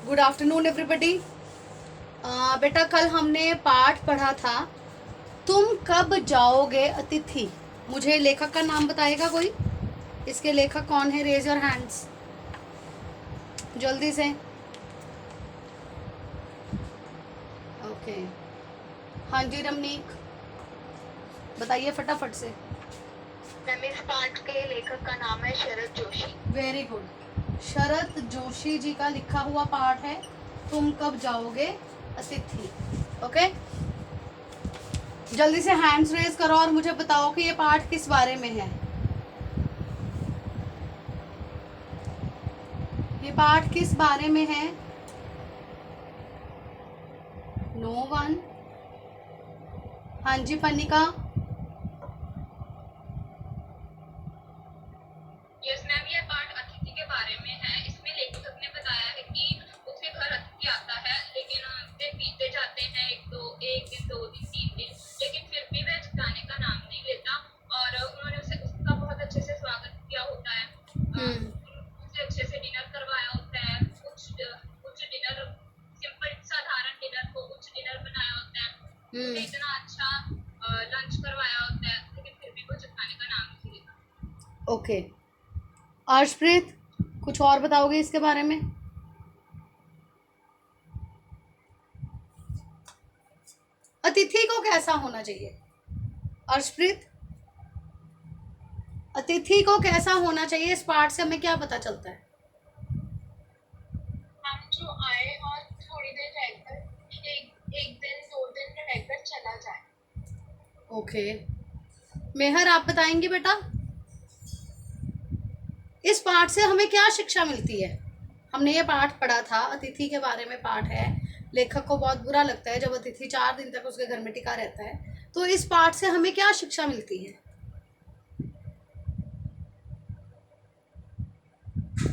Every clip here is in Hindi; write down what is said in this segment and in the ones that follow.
Good afternoon everybody. बेटा कल हमने पाठ पढ़ा था, तुम कब जाओगे अतिथि। मुझे लेखक का नाम बताएगा कोई? इसके लेखक कौन है? रेज योर हैंड्स जल्दी से। ओके, हाँ जी रमनीक बताइए फटाफट से। मैम इस पाठ के लेखक का नाम है शरद जोशी। वेरी गुड, शरद जोशी जी का लिखा हुआ पाठ है तुम कब जाओगे अतिथि। ओके, जल्दी से हैंड्स रेज करो और मुझे बताओ कि ये पाठ किस बारे में है। ये पाठ किस बारे में है? No one. हाँ जी पन्निका। यस मैम, ये पाठ अतिथि के बारे में है। इसमें लेखक ने बताया है कि उसके घर अतिथि आता है, लेकिन दिन बीतते जाते हैं, एक दिन, 2 दिन, 3 दिन, लेकिन फिर भी वह जाने का नाम नहीं लेता। और उन्होंने उसका बहुत अच्छे से स्वागत किया होता है, उससे अच्छे से डिनर करवाया होता है। कुछ डिनर सिंपल साधारण डिनर को उच्च डिनर बनाया होता है। इतना अच्छा लंच करवाया होता है, लेकिन फिर भी वो जाने का नाम नहीं लेता। ओके, अर्शप्रीत कुछ और बताओगे इसके बारे में? अतिथि को कैसा होना चाहिए अर्शप्रीत? अतिथि को कैसा होना चाहिए? इस पाठ से हमें क्या पता चलता है? हम जो आए और थोड़ी देर रहकर एक दिन 2 दिन रहकर चला जाए। ओके, मेहर आप बताएंगे बेटा इस पाठ से हमें क्या शिक्षा मिलती है? हमने ये पाठ पढ़ा था, अतिथि के बारे में पाठ है। लेखक को बहुत बुरा लगता है जब अतिथि 4 दिन तक उसके घर में टिका रहता है। तो इस पाठ से हमें क्या शिक्षा मिलती है?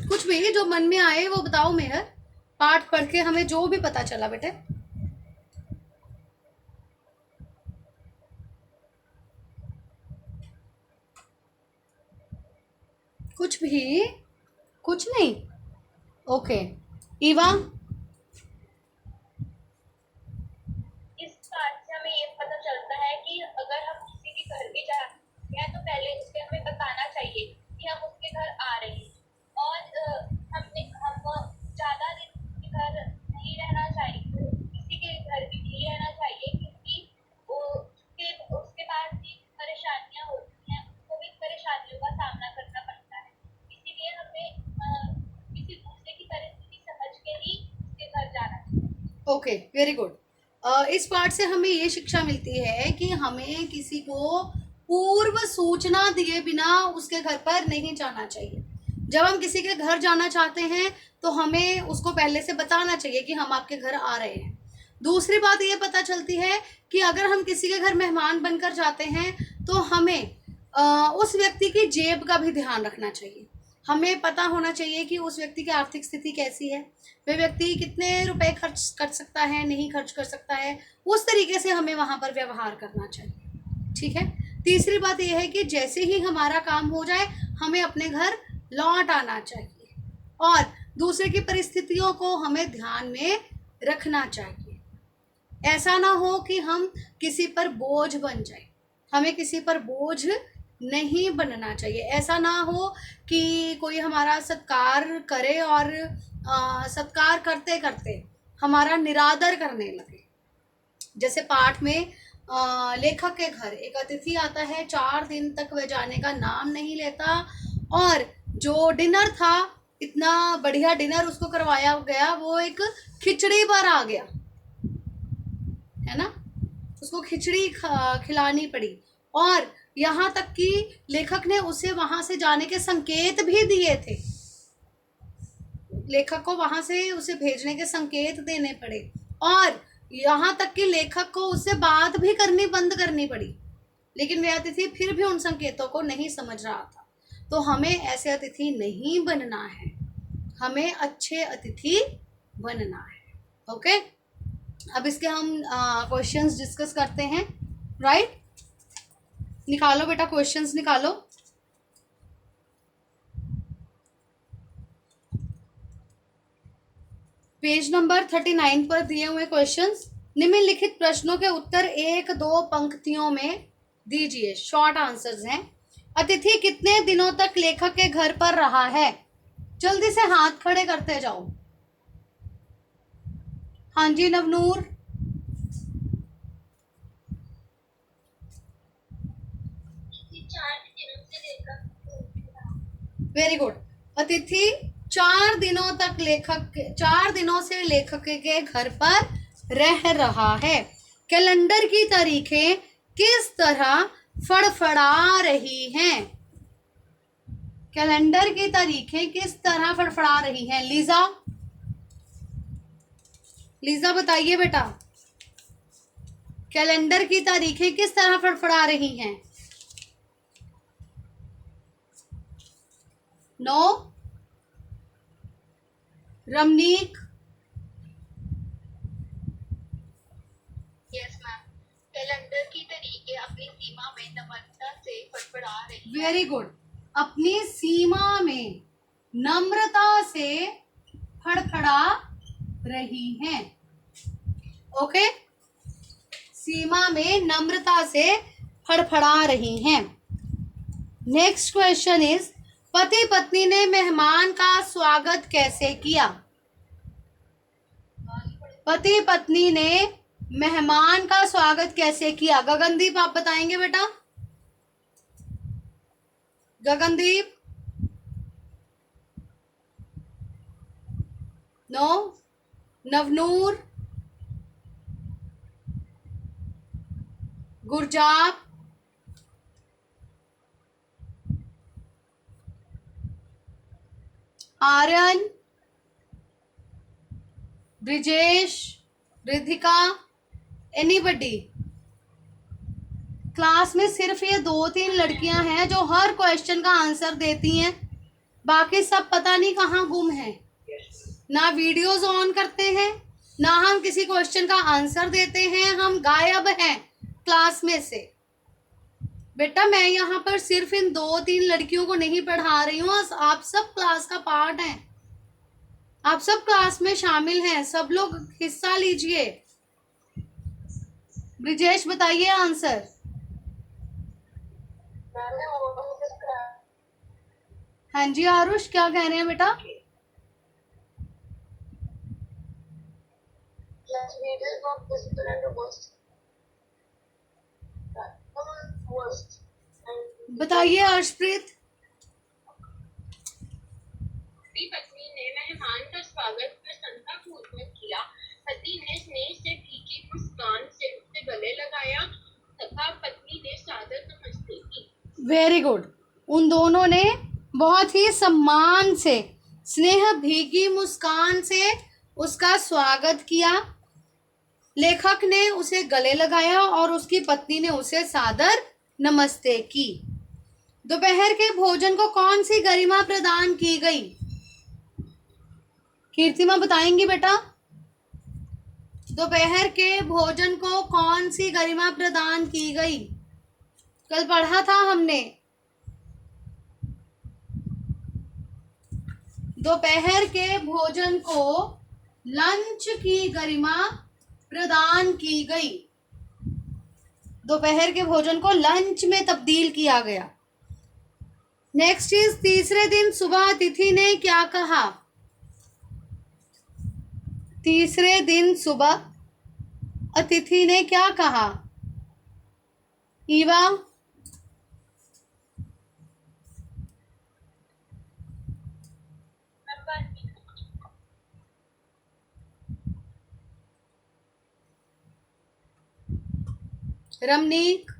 कुछ भी जो मन में आए वो बताओ मेहर। पाठ पढ़ के हमें जो भी पता चला बेटे। कुछ भी? कुछ नहीं? ओके, ईवा। इस पाठ से हमें ये पता चलता है कि अगर हम किसी के घर भी जा रहे हैं तो पहले उसके हमें बताना चाहिए कि हम उसके घर आ रहे हैं। और हम ज्यादा दिन के घर नहीं रहना चाहिए, किसी के घर भी नहीं रहना चाहिए, क्योंकि उसके पास भी परेशानियां होती हैं, उसको भी परेशानियों का सामना करना पड़ता है। इसीलिए हमें किसी दूसरे की परिस्थिति समझ के ही उसके घर जाना चाहिए। Okay, very good. इस पाठ से हमें ये शिक्षा मिलती है कि हमें किसी को पूर्व सूचना दिए बिना उसके घर पर नहीं जाना चाहिए। जब हम किसी के घर जाना चाहते हैं तो हमें उसको पहले से बताना चाहिए कि हम आपके घर आ रहे हैं। दूसरी बात ये पता चलती है कि अगर हम किसी के घर मेहमान बनकर जाते हैं तो हमें उस व्यक्ति की जेब का भी ध्यान रखना चाहिए। हमें पता होना चाहिए कि उस व्यक्ति की आर्थिक स्थिति कैसी है, वह व्यक्ति कितने रुपए खर्च कर सकता है, नहीं खर्च कर सकता है, उस तरीके से हमें वहां पर व्यवहार करना चाहिए। ठीक है। तीसरी बात यह है कि जैसे ही हमारा काम हो जाए हमें अपने घर लौट आना चाहिए और दूसरे की परिस्थितियों को हमें ध्यान में रखना चाहिए। ऐसा ना हो कि हम किसी पर बोझ बन जाए। हमें किसी पर बोझ नहीं बनना चाहिए। ऐसा ना हो कि कोई हमारा सत्कार करे और सत्कार करते करते हमारा निरादर करने लगे। जैसे पाठ में लेखक के घर एक अतिथि आता है, 4 दिन तक वह जाने का नाम नहीं लेता और जो डिनर था, इतना बढ़िया डिनर उसको करवाया गया, वो एक खिचड़ी पर आ गया, है ना। उसको खिचड़ी खिलानी पड़ी और यहाँ तक कि लेखक ने उसे वहां से जाने के संकेत भी दिए थे। लेखक को वहां से उसे भेजने के संकेत देने पड़े और यहाँ तक कि लेखक को उससे बात भी करनी बंद करनी पड़ी, लेकिन वह अतिथि फिर भी उन संकेतों को नहीं समझ रहा था। तो हमें ऐसे अतिथि नहीं बनना है, हमें अच्छे अतिथि बनना है। ओके, अब इसके हम क्वेश्चंस डिस्कस करते हैं। राइट, निकालो बेटा, क्वेश्चंस निकालो। पेज नंबर 39 पर दिए हुए क्वेश्चंस, निम्नलिखित प्रश्नों के उत्तर एक दो पंक्तियों में दीजिए। शॉर्ट आंसर्स हैं। अतिथि कितने दिनों तक लेखक के घर पर रहा है? जल्दी से हाथ खड़े करते जाओ। हाँ जी नवनूर। Very good. अतिथि 4 दिनों से लेखक के घर पर रह रहा है। कैलेंडर की तारीखें किस तरह फड़फड़ा रही हैं? कैलेंडर की तारीखें किस तरह फड़फड़ा रही हैं? लीजा, लीजा बताइए बेटा, कैलेंडर की तारीखें किस तरह फड़फड़ा रही हैं? No. Ramneek, yes ma'am, calendar की तारीखें अपनी सीमा में नम्रता से फड़फड़ा रही वेरी गुड। अपनी सीमा में नम्रता से फड़फड़ा रही हैं। ओके, सीमा में नम्रता से फड़फड़ा रही हैं। नेक्स्ट क्वेश्चन इज, पति पत्नी ने मेहमान का स्वागत कैसे किया? पति पत्नी ने मेहमान का स्वागत कैसे किया? गगनदीप आप बताएंगे बेटा? Gagandeep? No. Navnoor? Gurjap? Aryan? Brijesh? Ridhika? Anybody? Class में सिर्फ ये 2-3 लड़कियां हैं जो हर क्वेश्चन का आंसर देती हैं, बाकी सब पता नहीं कहाँ गुम हैं। ना वीडियोस ऑन करते हैं, ना हम किसी क्वेश्चन का आंसर देते हैं, हम गायब हैं क्लास में से। बेटा मैं यहाँ पर सिर्फ इन 2-3 लड़कियों को नहीं पढ़ा रही हूँ, आप सब क्लास का पार्ट हैं, आप सब क्लास में शामिल हैं, सब लोग हिस्सा लीजिए। ब्रिजेश बताइए आंसर। हाँ जी आरुष क्या कह रहे हैं बेटा? बताइए अर्शप्रीत। पति पत्नी ने मेहमान का स्वागत प्रसन्नतापूर्वक किया। पति ने स्नेह से भीगी मुस्कान से उससे गले लगाया तथा पत्नी ने सादर नमस्ते की। Very good. उन दोनों ने बहुत ही सम्मान से, स्नेह भीगी मुस्कान से उसका स्वागत किया। लेखक ने उसे गले लगाया और उसकी पत्नी ने उसे सादर नमस्ते की। दोपहर के भोजन को कौन सी गरिमा प्रदान की गई? कीर्तिमा बताएंगी बेटा? दोपहर के भोजन को कौन सी गरिमा प्रदान की गई? कल पढ़ा था हमने। दोपहर के भोजन को लंच की गरिमा प्रदान की गई। दोपहर के भोजन को लंच में तब्दील किया गया। नेक्स्ट इज, तीसरे दिन सुबह अतिथि ने क्या कहा? तीसरे दिन सुबह अतिथि ने क्या कहा? ईवा? रमनीक?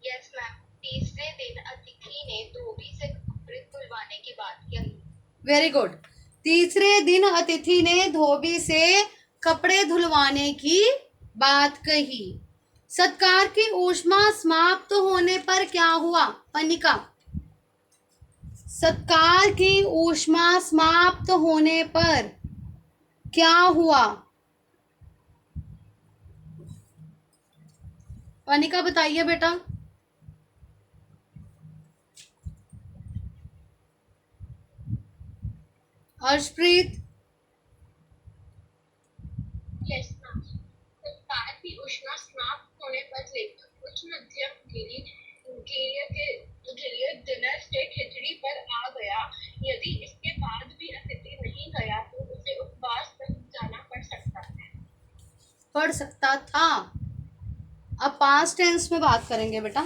यस मैम, तीसरे दिन अतिथि ने धोबी से कपड़े धुलवाने की बात कही। Very good. तीसरे दिन अतिथि ने धोबी से कपड़े धुलवाने की बात कही। सत्कार की ऊष्मा समाप्त होने पर क्या हुआ? अनिका? सत्कार की ऊष्मा समाप्त होने पर क्या हुआ? अनिका बताइए बेटा। Arshpreet, yes ma'am. उत्पाद की ऊष्मा समाप्त होने पर लेकर उच्च मध्यम गिलिय डिनर से खिचड़ी पर आ गया। यदि इसके बाद भी अतिथि नहीं गया तो उसे उपवास तक जाना पड़ सकता है। पढ़ सकता था। अब पास्ट टेंस में बात करेंगे बेटा।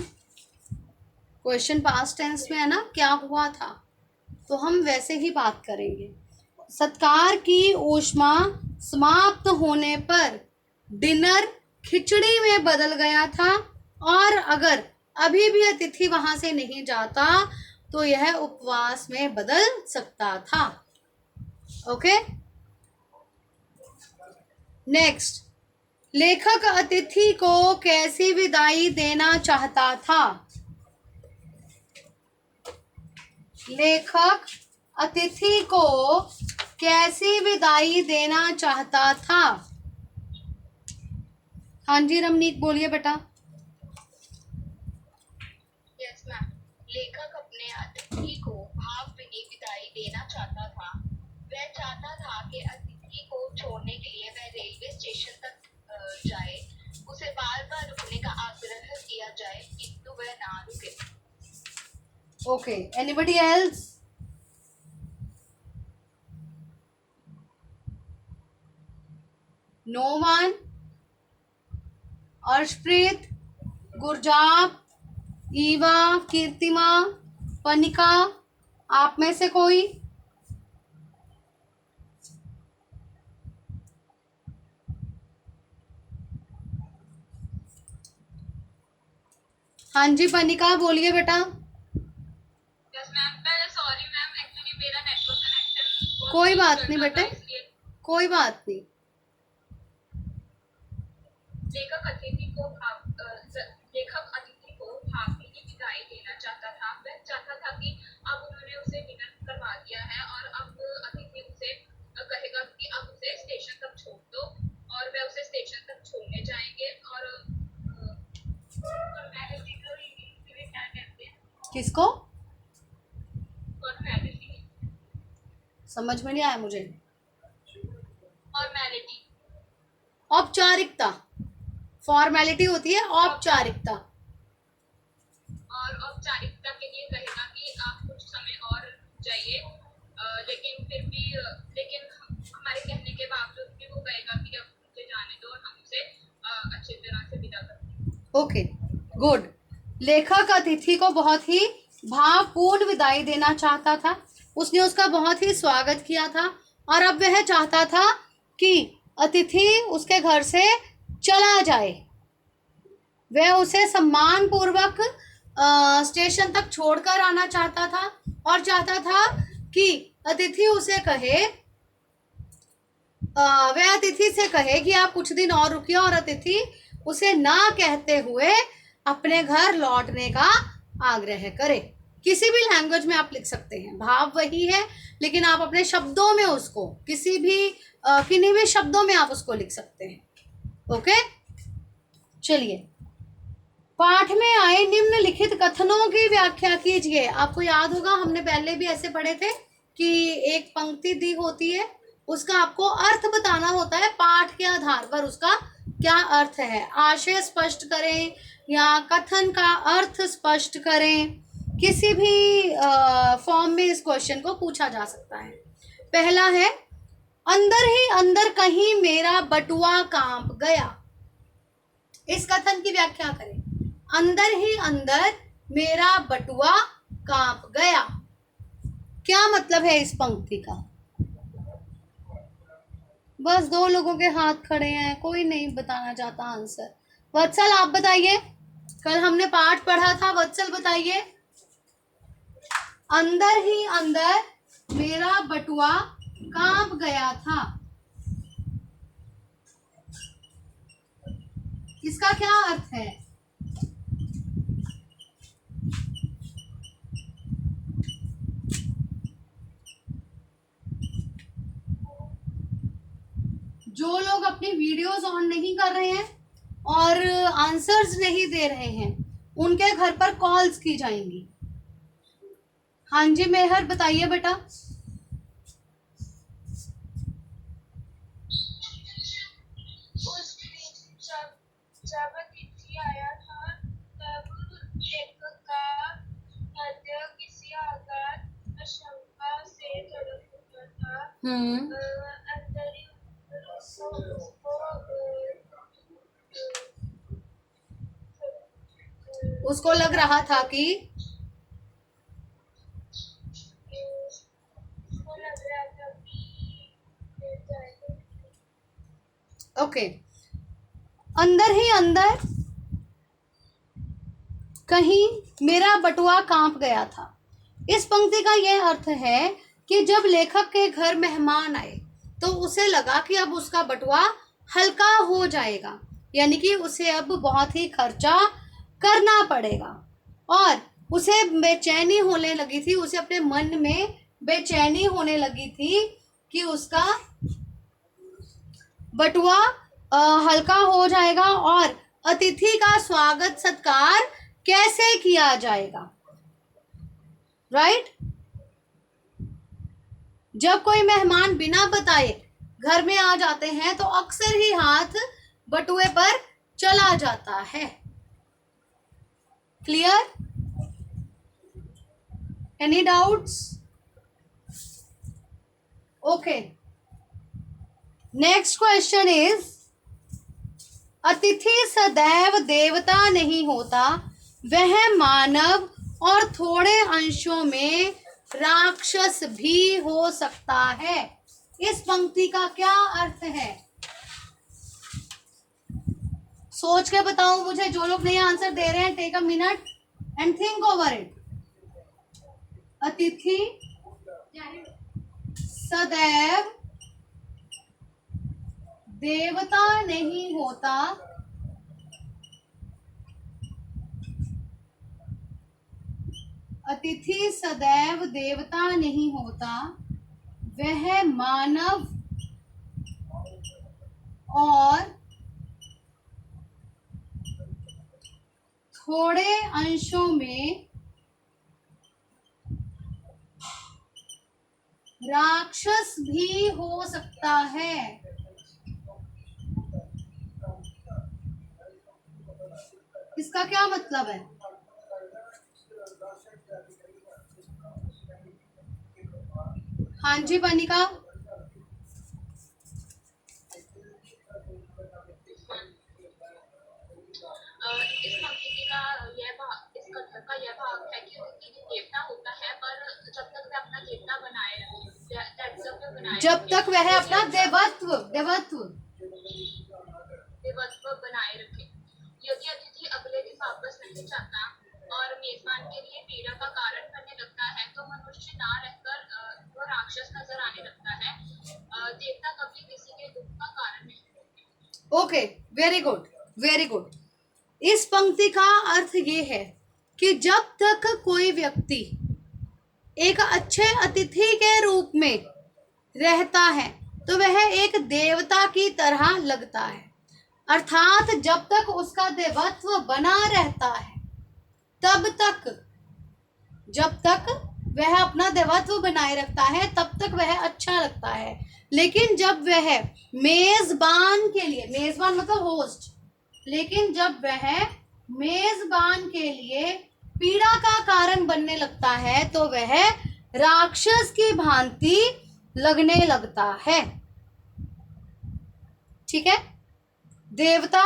क्वेश्चन पास्ट टेंस में है ना, क्या हुआ था, तो हम वैसे ही बात करेंगे। सत्कार की ऊष्मा समाप्त होने पर डिनर खिचड़ी में बदल गया था, और अगर अभी भी अतिथि वहां से नहीं जाता तो यह उपवास में बदल सकता था। Okay, next. लेखक अतिथि को कैसी विदाई देना चाहता था? लेखक अतिथि को कैसी विदाई देना चाहता था? हाँ जी रमनीक, बोलिए बेटा। Yes ma'am. लेखक अपने अतिथि को भावभीनी विदाई देना चाहता था। वह चाहता था कि अतिथि को छोड़ने के लिए वह रेलवे स्टेशन तक जाए। उसे बार बार रुकने का आग्रह किया जाए किंतु वह ना रुके। Okay, anybody else? No one? Arshpreet, Gurjap, Eva, Kirtima, Panika, आप में से कोई? हाँ जी पनिका, बोलिए बेटा। Yes ma'am. पहले सॉरी मैम, एक्चुअली मेरा नेटवर्क कनेक्शन कोई बात नहीं बेटे, कोई बात नहीं। लेखक अतिथि को भावभीनी विदाई देना चाहता था। वह चाहता था कि अब उन्होंने उसे डिनर करवा दिया है और अब अतिथि उसे कहेगा कि अब उसे स्टेशन तक छोड़ दो, और वह उसे स्टेशन तक छोड़ने जाएंगे। और फॉर्मेलिटी को इंग्लिश में क्या कहते हैं? किसको? फॉर्मेलिटी। समझ में नहीं आया मुझे। फॉर्मेलिटी। औपचारिकता। फॉर्मेलिटी होती है औपचारिकता। और औपचारिकता के लिए कहेगा कि आप कुछ समय और जाइए, लेकिन फिर भी हमारे कहने के बावजूद भी वो कहेगा कि अब मुझे जाने दो और हम उसे अच्छी तरह से विदा करते हैं। Okay, good. लेखक अतिथि को बहुत ही भावपूर्ण विदाई देना चाहता था। उसने उसका बहुत ही स्वागत किया था, और अब वह चाहता था कि अतिथि उसके घर से चला जाए। वह उसे सम्मान पूर्वक स्टेशन तक छोड़कर आना चाहता था, और चाहता था कि अतिथि उसे कहे, वह अतिथि से कहे कि आप कुछ दिन और रुकिए, और अतिथि उसे ना कहते हुए अपने घर लौटने का आग्रह करे। किसी भी लैंग्वेज में आप लिख सकते हैं, भाव वही है, लेकिन आप अपने शब्दों में उसको किन्हीं भी शब्दों में आप उसको लिख सकते हैं। ओके, चलिए पाठ में आए निम्नलिखित कथनों की व्याख्या कीजिए। आपको याद होगा हमने पहले भी ऐसे पढ़े थे कि एक पंक्ति दी होती है, उसका आपको अर्थ बताना होता है, पाठ के आधार पर उसका क्या अर्थ है। आशय स्पष्ट करें या कथन का अर्थ स्पष्ट करें, किसी भी फॉर्म में इस क्वेश्चन को पूछा जा सकता है। पहला है, अंदर ही अंदर कहीं मेरा बटुआ कांप गया। इस कथन की व्याख्या करें। अंदर ही अंदर मेरा बटुआ कांप गया, क्या मतलब है इस पंक्ति का? बस 2 लोगों के हाथ खड़े हैं, कोई नहीं बताना चाहता आंसर। वत्सल आप बताइए, कल हमने पाठ पढ़ा था, वत्सल बताइए। अंदर ही अंदर मेरा बटुआ कांप गया था, इसका क्या अर्थ है? जो लोग अपनी वीडियोस ऑन नहीं कर रहे हैं और आंसर्स नहीं दे रहे हैं, उनके घर पर कॉल्स की जाएंगी। हाँ जी मेहर बताइए बेटा। जब अतिथि आया था तब लेखक का हृदय किसी आघात आशंका से तड़प उठा था। अंदर ही अंदर उसको लग रहा था कि उसको लग रहा था कि ओके, अंदर ही अंदर कहीं मेरा बटुआ कांप गया था। इस पंक्ति का यह अर्थ है कि जब लेखक के घर मेहमान आए तो उसे लगा कि अब उसका बटुआ हल्का हो जाएगा, यानी कि उसे अब बहुत ही खर्चा करना पड़ेगा और उसे बेचैनी होने लगी थी, उसे अपने मन में बेचैनी होने लगी थी कि उसका बटुआ हल्का हो जाएगा और अतिथि का स्वागत सत्कार कैसे किया जाएगा। राइट? जब कोई मेहमान बिना बताए घर में आ जाते हैं तो अक्सर ही हाथ बटुए पर चला जाता है। Clear? Any doubts? Okay, next question is, अतिथि सदैव देवता नहीं होता, वह मानव और थोड़े अंशों में राक्षस भी हो सकता है। इस पंक्ति का क्या अर्थ है? सोच के बताओ मुझे। जो लोग नहीं आंसर दे रहे हैं, take a minute and think over it. अतिथि सदैव देवता नहीं होता, अतिथि सदैव देवता नहीं होता, वह मानव और थोड़े अंशों में राक्षस भी हो सकता है। इसका क्या मतलब है? हाँ जी बनिका। इस पंक्ति का यह भाग, इस कथन का यह भाग है कि देवता होता है, पर जब तक वह अपना देवता बनाए रखे, जब तक वह अपना देवत्व बनाए रखे। यदि अतिथि अगले दिन वापस नहीं जाता और मेजबान के लिए पीड़ा का कारण बनने लगता है तो मनुष्य ना रहकर वो राक्षस नजर आने लगता है। देवता कभी किसी के दुख का कारण नहीं। Okay, very good, very good. इस पंक्ति का अर्थ ये है कि जब तक कोई व्यक्ति एक अच्छे अतिथि के रूप में रहता है तो वह एक देवता की तरह लगता है। अर्थात जब तक उसका देवत्व बना रहता है, तब तक, जब तक वह अपना देवत्व बनाए रखता है तब तक वह अच्छा लगता है। लेकिन जब वह मेजबान के लिए, मेजबान मतलब होस्ट, लेकिन जब वह मेजबान के लिए पीड़ा का कारण बनने लगता है तो वह राक्षस की भांति लगने लगता है। ठीक है? देवता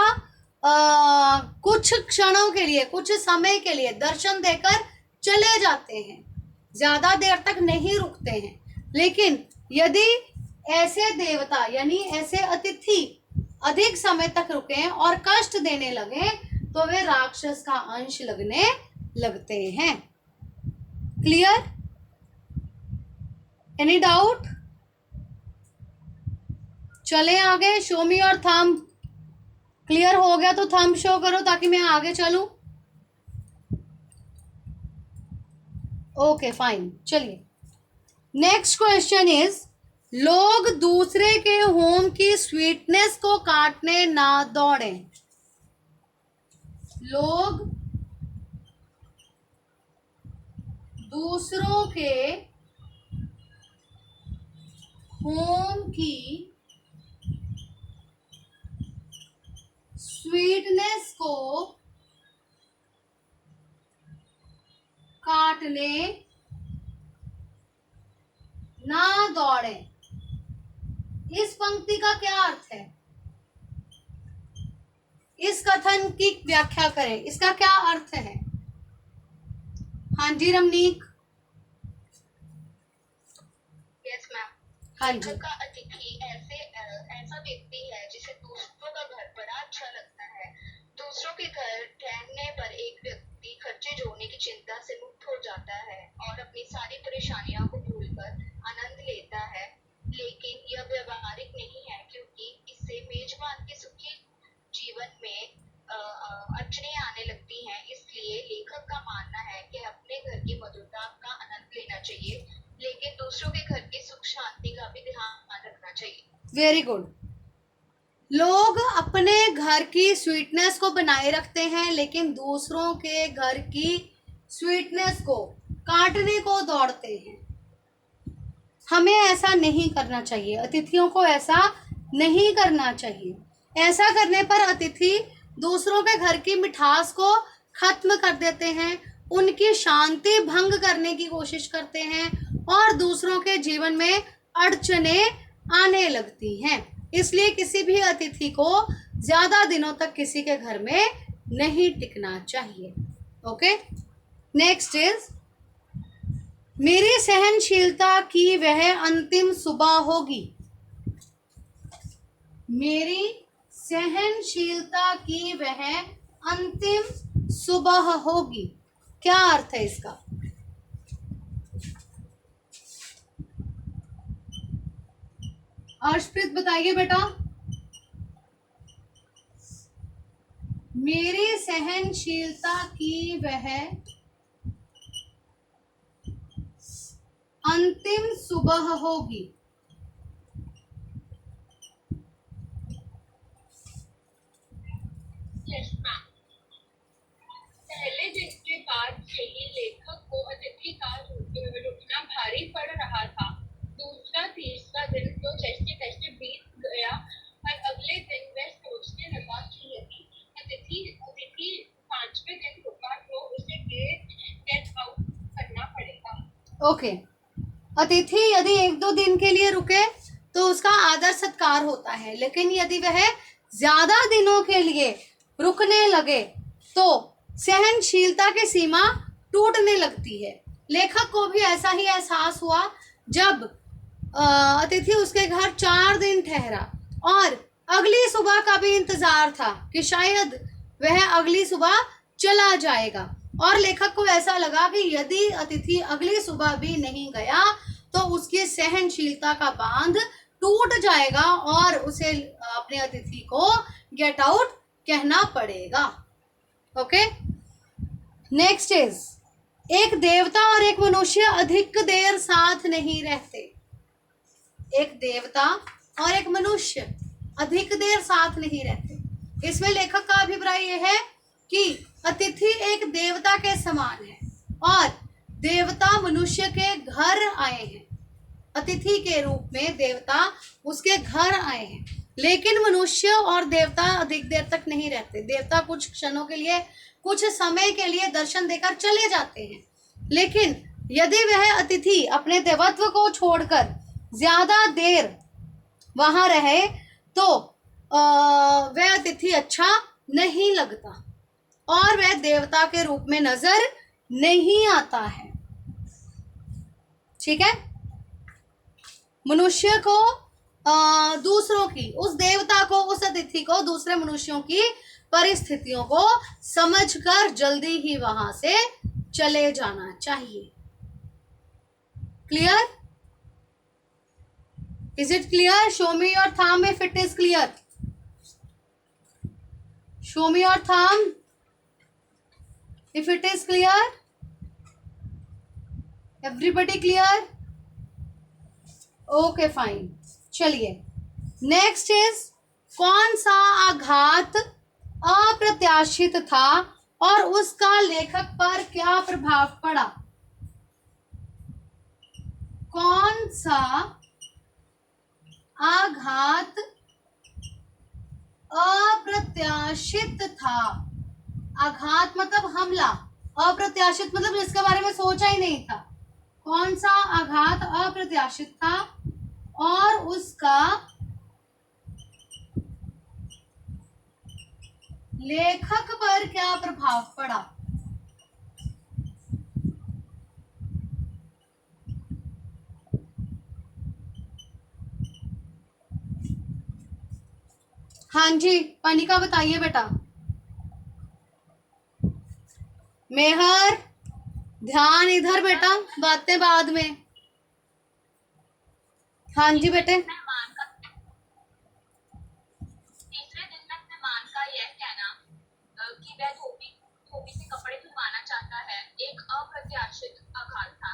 कुछ क्षणों के लिए, कुछ समय के लिए दर्शन देकर चले जाते हैं, ज्यादा देर तक नहीं रुकते हैं। लेकिन यदि ऐसे देवता यानी ऐसे अतिथि अधिक समय तक रुके और कष्ट देने लगे तो वे राक्षस का अंश लगने लगते हैं। क्लियर? Any doubt? चले आगे। Show me your thumb. Clear हो गया तो थंब शो करो ताकि मैं आगे चलूं। ओके फाइन, चलिए। नेक्स्ट क्वेश्चन इज, लोग दूसरे के होम की स्वीटनेस को काटने ना दौड़ें। लोग दूसरों के होम की स्वीटनेस को काटने ना दौड़े। इस पंक्ति का क्या अर्थ है? इस कथन की व्याख्या करें, इसका क्या अर्थ है? हाँ जी रमनीक। Yes ma'am. हाँ जी। लेखक का अतिथि ऐसा व्यक्ति है जिसे दूसरों का घर बड़ा अच्छा लगता है। दूसरों के घर ठहरने पर एक व्यक्ति खर्चे जोड़ने की चिंता से मुक्त हो जाता है और अपनी सारी परेशानियों को भूलकर आनंद लेता है। लेकिन यह व्यवहारिक नहीं है क्योंकि इससे मेजबान के सुखी जीवन में अड़चनें आने लगती हैं। इसलिए लेखक का मानना है कि अपने घर की मधुरता का आनंद लेना चाहिए, लेकिन दूसरों के घर की सुख शांति का भी ध्यान रखना चाहिए। Very good. लोग अपने घर की स्वीटनेस को बनाए रखते हैं, लेकिन दूसरों के घर की स्वीटनेस को काटने को दौड़ते हैं। हमें ऐसा नहीं करना चाहिए, अतिथियों को ऐसा नहीं करना चाहिए। ऐसा करने पर अतिथि दूसरों के घर की मिठास को खत्म कर देते हैं, उनकी शांति भंग करने की कोशिश करते हैं और दूसरों के जीवन में अड़चनें आने लगती हैं। इसलिए किसी भी अतिथि को ज्यादा दिनों तक किसी के घर में नहीं टिकना चाहिए। ओके, नेक्स्ट इज मेरी सहनशीलता की वह अंतिम सुबह होगी। मेरी सहनशीलता की वह अंतिम सुबह होगी, क्या अर्थ है इसका? अर्शप्रीत बताइए बेटा। मेरी सहनशीलता की वह अंतिम सुबह होगी। Yes ma'am. पहले दिन के बाद से ही लेखक को अतिथि का रुकना भारी पड़ रहा था। दूसरा तीसरा दिन तो जैसे तैसे बीत गया, पर अगले दिन वह सोचने लगा कि यदि अतिथि 5वें दिन रुका तो उसे गेट आउट करना पड़ेगा। ओके, अतिथि यदि 1-2 दिन के लिए रुके तो उसका आदर सत्कार होता है, लेकिन यदि वह ज्यादा दिनों के लिए रुकने लगे तो सहनशीलता की सीमा टूटने लगती है। लेखक को भी ऐसा ही एहसास हुआ जब अतिथि उसके घर 4 दिन ठहरा और अगली सुबह का भी इंतजार था कि शायद वह अगली सुबह चला जाएगा, और लेखक को ऐसा लगा कि यदि अतिथि अगली सुबह भी नहीं गया तो उसकी सहनशीलता का बांध टूट जाएगा और उसे अपने अतिथि को गेट आउट कहना पड़ेगा। ओके, नेक्स्ट इज एक देवता और एक मनुष्य अधिक देर साथ नहीं रहते। एक देवता और एक मनुष्य अधिक देर साथ नहीं रहते। इसमें लेखक का अभिप्राय यह है कि अतिथि एक देवता के समान है और देवता मनुष्य के घर आए हैं। अतिथि के रूप में देवता उसके घर आए हैं, लेकिन मनुष्य और देवता अधिक देर तक नहीं रहते। देवता कुछ क्षणों के लिए, कुछ समय के लिए दर्शन देकर चले जाते हैं, लेकिन यदि वह अतिथि अपने देवत्व को छोड़कर ज्यादा देर वहां रहे तो वह अतिथि अच्छा नहीं लगता और वह देवता के रूप में नजर नहीं आता है। ठीक है, मनुष्य को दूसरों की, उस देवता को, उस अतिथि को दूसरे मनुष्यों की परिस्थितियों को समझकर जल्दी ही वहां से चले जाना चाहिए। Clear? Is it clear? Show me your thumb if it is clear. Show me your thumb if it is clear. Everybody clear? Okay, fine. चलिए, नेक्स्ट इज कौन सा आघात अप्रत्याशित था और उसका लेखक पर क्या प्रभाव पड़ा? कौन सा आघात अप्रत्याशित था। आघात मतलब हमला, अप्रत्याशित मतलब जिसके बारे में सोचा ही नहीं था। कौन सा आघात अप्रत्याशित था और उसका लेखक पर क्या प्रभाव पड़ा? हाँ जी पनिका बताइए बेटा। मेहर ध्यान इधर बेटा, बातें बाद में। हाँ जी बेटे। मेहमान का तीसरे दिन में मेहमान का यह कहना कि वह धोबी से कपड़े धुलवाना चाहता है एक अप्रत्याशित आघात था।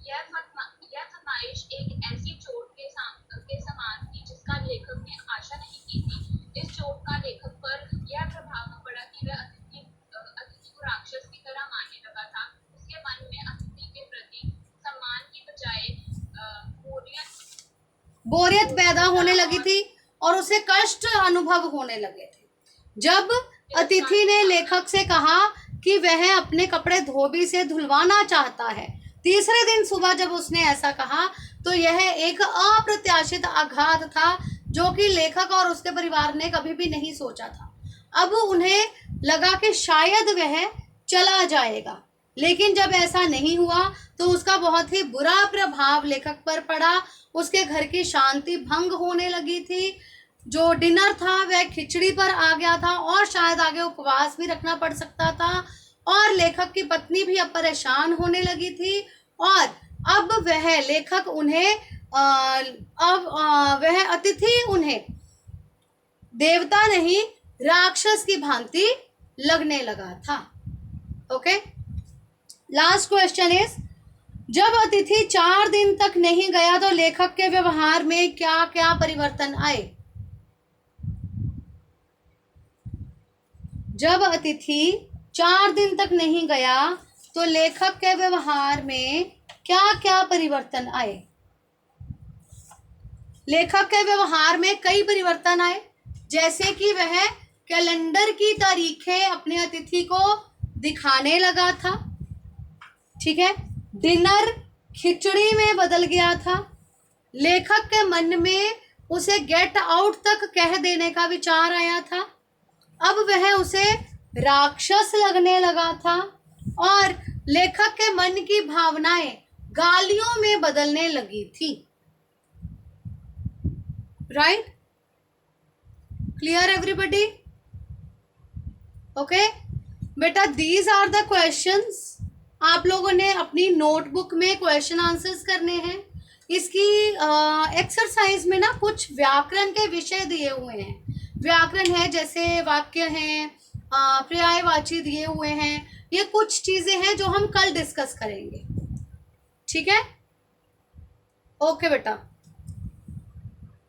यह फरमाइश एक ऐसी चोट के समान थी जिसका लेखक ने आशा नहीं की थी। इस चोट का लेखक पर यह प्रभाव पड़ा कि वह अतिथि को राक्षस की तरह मानने लगा था। उसके मन में अतिथि के प्रति सम्मान की बजाय बोरियत पैदा होने लगी थी और उसे कष्ट अनुभव होने लगे थे। जब अतिथि ने लेखक से कहा कि वह अपने कपड़े धोबी से धुलवाना चाहता है, तीसरे दिन सुबह जब उसने ऐसा कहा तो यह एक अप्रत्याशित आघात था जो कि लेखक और उसके परिवार ने कभी भी नहीं सोचा था। अब उन्हें लगा कि शायद वह चला जाएगा, लेकिन जब ऐसा नहीं हुआ तो उसका बहुत ही बुरा प्रभाव लेखक पर पड़ा। उसके घर की शांति भंग होने लगी थी। जो डिनर था वह खिचड़ी पर आ गया था और शायद आगे उपवास भी रखना पड़ सकता था। और लेखक की पत्नी भी अब परेशान होने लगी थी और अब वह लेखक उन्हें वह अतिथि उन्हें देवता नहीं राक्षस की भांति लगने लगा था। ओके, लास्ट क्वेश्चन इज, जब अतिथि 4 दिन तक नहीं गया तो लेखक के व्यवहार में क्या क्या परिवर्तन आए? जब अतिथि 4 दिन तक नहीं गया तो लेखक के व्यवहार में क्या क्या परिवर्तन आए? लेखक के व्यवहार में कई परिवर्तन आए, जैसे कि वह कैलेंडर की तारीखें अपने अतिथि को दिखाने लगा था। ठीक है, डिनर खिचड़ी में बदल गया था। लेखक के मन में उसे गेट आउट तक कह देने का विचार आया था। अब वह उसे राक्षस लगने लगा था और लेखक के मन की भावनाएं गालियों में बदलने लगी थी। राइट? Clear everybody? ओके बेटा, दीज आर द क्वेश्चंस। आप लोगों ने अपनी नोटबुक में क्वेश्चन आंसर्स करने हैं। इसकी एक्सरसाइज में ना कुछ व्याकरण के विषय दिए हुए हैं। व्याकरण है, जैसे वाक्य हैं, पर्यायवाची दिए हुए हैं। ये कुछ चीजें हैं जो हम कल डिस्कस करेंगे। ठीक है? ओके बेटा।